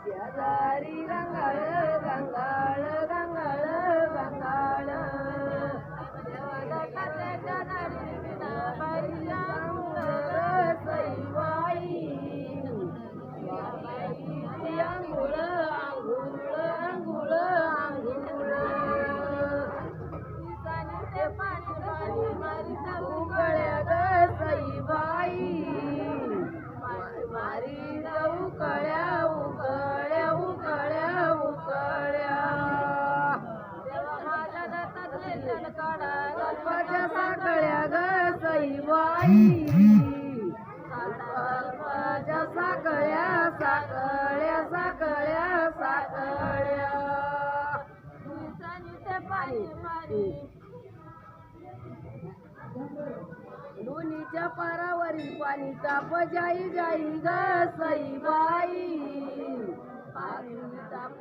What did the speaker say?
शेजारी गंगाळ गंगाळ गंगाळ गंगाळ अंघोळ अंघोळ अंघोळ अंघोळ उकळ्या ग सईबाई मारी उकळ्या उकळ्या उकळ्या उकळ्या गणपतीच्या साकळ्या ग सईबाई गणपतीच्या साकळ्या साकळ्या साकळ्या साकळ्या लोणीच्या पारावरील पाणी ताप जाई जाई ग सईबाई ताप